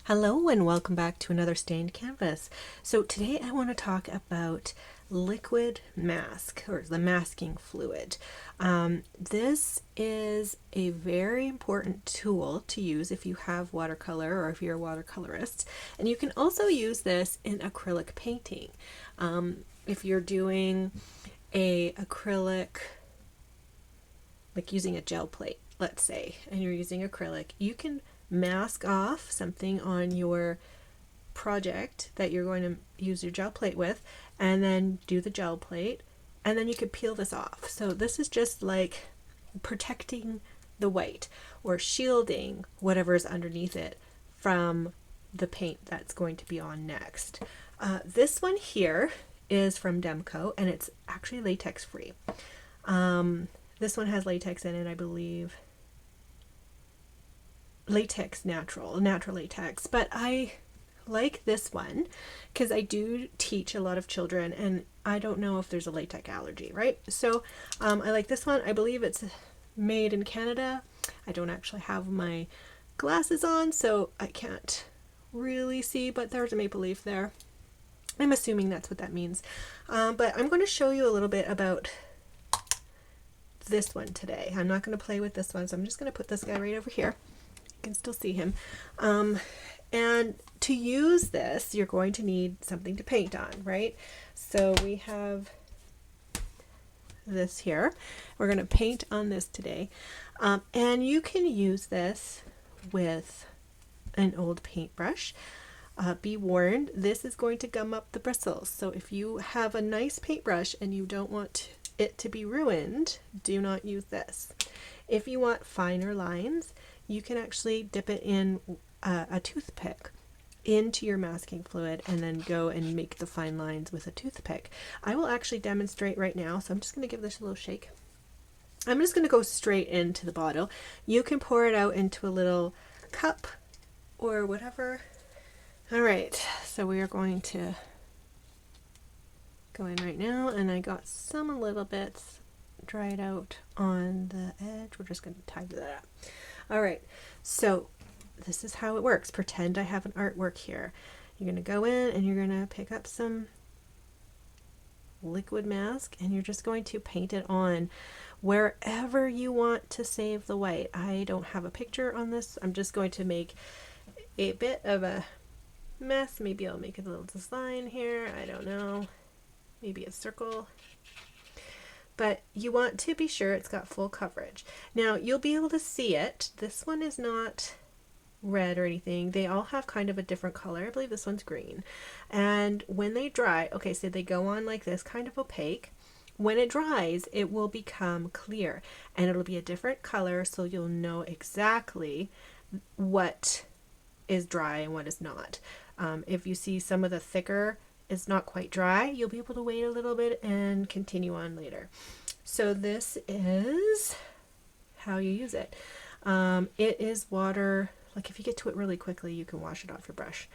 Hello and welcome back to another stained canvas. So today I want to talk about liquid mask or the masking fluid. This is a very important tool to use if you have watercolor or if you're a watercolorist, and you can also use this in acrylic painting. If you're doing a acrylic, like using a gel plate, let's say, and you're using acrylic, you can mask off something on your project that you're going to use your gel plate with, and then do the gel plate, and then you could peel this off. So this is just like protecting the white or shielding whatever is underneath it from the paint that's going to be on next. This one here is from Demco, and it's actually latex free. This one has latex in it, I believe. Latex natural latex, but I like this one because I do teach a lot of children and I don't know if there's a latex allergy, right? So I like this one. I believe it's made in Canada. I don't actually have my glasses on, so I can't really see, but there's a maple leaf there. I'm assuming that's what that means. But I'm going to show you a little bit about this one today. I'm not going to play with this one, so I'm just going to put this guy right over here. Can still see him. And to use this, you're going to need something to paint on, right? So we have this here. We're going to paint on this today. And you can use this with an old paintbrush. Be warned, this is going to gum up the bristles. So if you have a nice paintbrush and you don't want it to be ruined, do not use this. If you want finer lines, you can actually dip it in a toothpick into your masking fluid and then go and make the fine lines with a toothpick. I will actually demonstrate right now, so I'm just going to give this a little shake. I'm just going to go straight into the bottle. You can pour it out into a little cup or whatever. All right, so we are going to go in right now, and I got some little bits dried out on the edge. We're just going to tidy that up. All right, so this is how it works. Pretend I have an artwork here. You're going to go in and you're going to pick up some liquid mask and you're just going to paint it on wherever you want to save the white. I don't have a picture on this. I'm just going to make a bit of a mess. Maybe I'll make a little design here. I don't know. Maybe a circle. But you want to be sure it's got full coverage. Now you'll be able to see it. This one is not red or anything. They all have kind of a different color. I believe this one's green. And when they dry, okay, so they go on like this, kind of opaque. When it dries, it will become clear and it'll be a different color, so you'll know exactly what is dry and what is not. If you see some of the thicker is not quite dry, you'll be able to wait a little bit and continue on later. So this is how you use it. It is water, like if you get to it really quickly, you can wash it off your brush,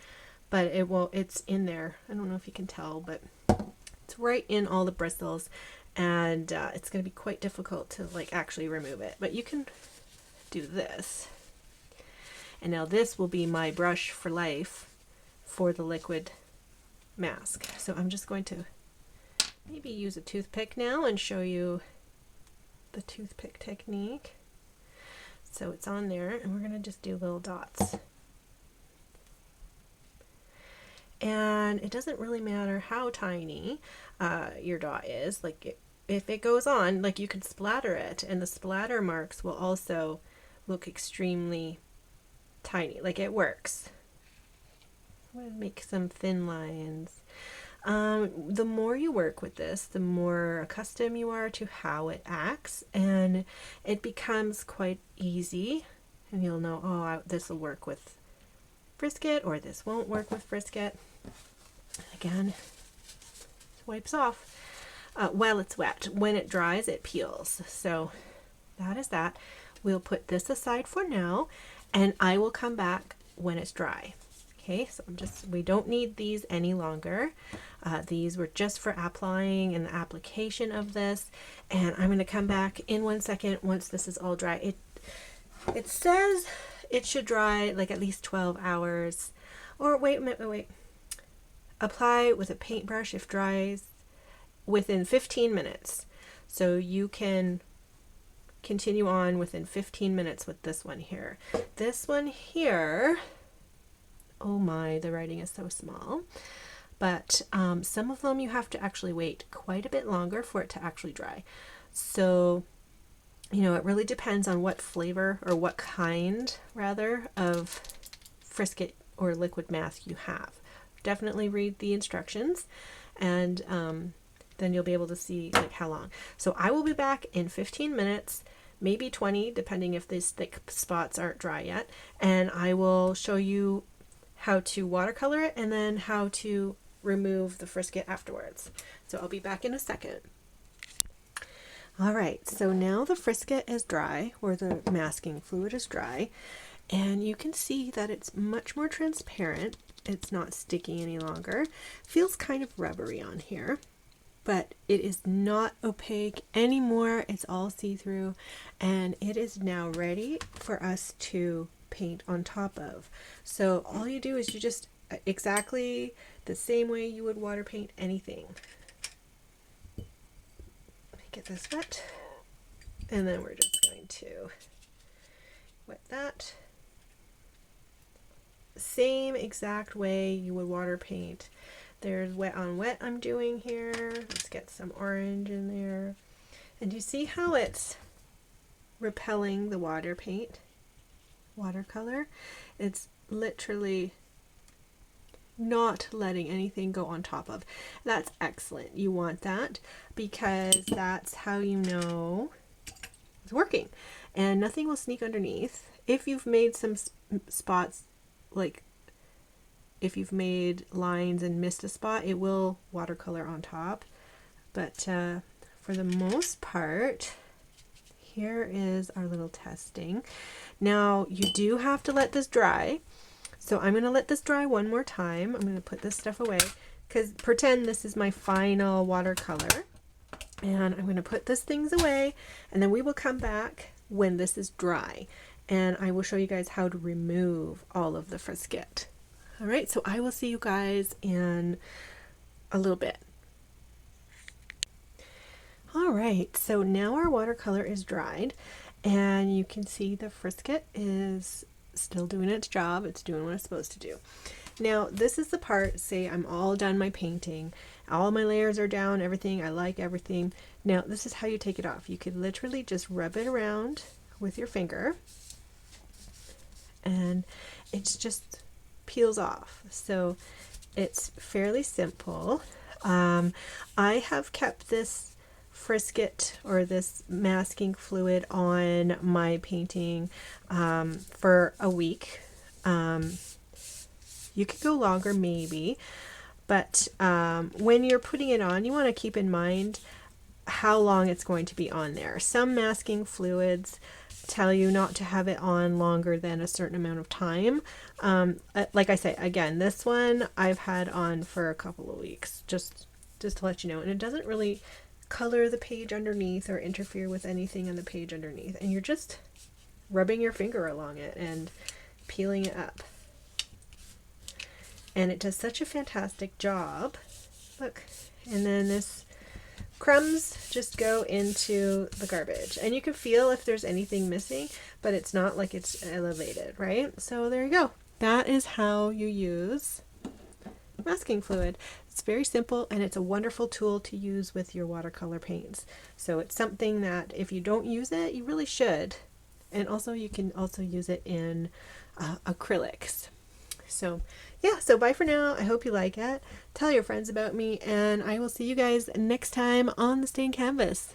but it's in there. I don't know if you can tell, but it's right in all the bristles, and it's going to be quite difficult to like actually remove it, but you can do this. And now this will be my brush for life for the liquid mask. So I'm just going to maybe use a toothpick now and show you the toothpick technique. So it's on there and we're going to just do little dots. And it doesn't really matter how tiny your dot is. Like if it goes on, like you can splatter it, and the splatter marks will also look extremely tiny. Like it works. I'm going to make some thin lines. The more you work with this, the more accustomed you are to how it acts, and it becomes quite easy, and you'll know, oh, this will work with brisket, or this won't work with brisket. Again, it wipes off while it's wet. When it dries, it peels. So that is that. We'll put this aside for now, and I will come back when it's dry. Okay, so we don't need these any longer. These were just for applying and the application of this. And I'm going to come back in 1 second once this is all dry. It says it should dry like at least 12 hours. Or wait a minute, wait. Apply with a paintbrush if dries within 15 minutes. So you can continue on within 15 minutes with this one here. This one here, oh my, the writing is so small. But some of them you have to actually wait quite a bit longer for it to actually dry. So, you know, it really depends on what flavor or what kind, rather, of Frisket or liquid mask you have. Definitely read the instructions, and then you'll be able to see like how long. So I will be back in 15 minutes, maybe 20, depending if these thick spots aren't dry yet, and I will show you how to watercolor it and then how to remove the Frisket afterwards. So I'll be back in a second. All right, so now the Frisket is dry, or the masking fluid is dry, and you can see that it's much more transparent. It's not sticky any longer. Feels kind of rubbery on here, but it is not opaque anymore. It's all see-through, and it is now ready for us to paint on top of. So all you do is you just exactly the same way you would water paint anything. Get this wet, and then we're just going to wet that. Same exact way you would water paint. There's wet on wet I'm doing here. Let's get some orange in there. And you see how it's repelling the watercolor? It's literally not letting anything go on top of. That's excellent. You want that because that's how you know it's working, and nothing will sneak underneath. If you've made some spots, like if you've made lines and missed a spot, it will watercolor on top, but for the most part, here is our little testing. Now you do have to let this dry. So I'm going to let this dry one more time. I'm going to put this stuff away, because pretend this is my final watercolor. And I'm going to put these things away, and then we will come back when this is dry. And I will show you guys how to remove all of the Frisket. All right, so I will see you guys in a little bit. All right, so now our watercolor is dried, and you can see the Frisket is still doing its job. It's doing what it's supposed to do. Now this is the part, say I'm all done my painting, all my layers are down, everything, I like everything. Now this is how you take it off. You could literally just rub it around with your finger, and it's just peels off. So it's fairly simple. I have kept this Frisket, or this masking fluid, on my painting for a week. You could go longer maybe, but when you're putting it on, you want to keep in mind how long it's going to be on there. Some masking fluids tell you not to have it on longer than a certain amount of time. Like I say, again, this one I've had on for a couple of weeks, just to let you know, and it doesn't really color the page underneath or interfere with anything on the page underneath, and you're just rubbing your finger along it and peeling it up, and it does such a fantastic job. Look, and then this crumbs just go into the garbage, and you can feel if there's anything missing, but it's not like it's elevated, right? So there you go. That is how you use masking fluid. It's very simple, and it's a wonderful tool to use with your watercolor paints. So it's something that if you don't use it, you really should. And also you can also use it in acrylics. So yeah, so bye for now. I hope you like it. Tell your friends about me, and I will see you guys next time on the stained canvas.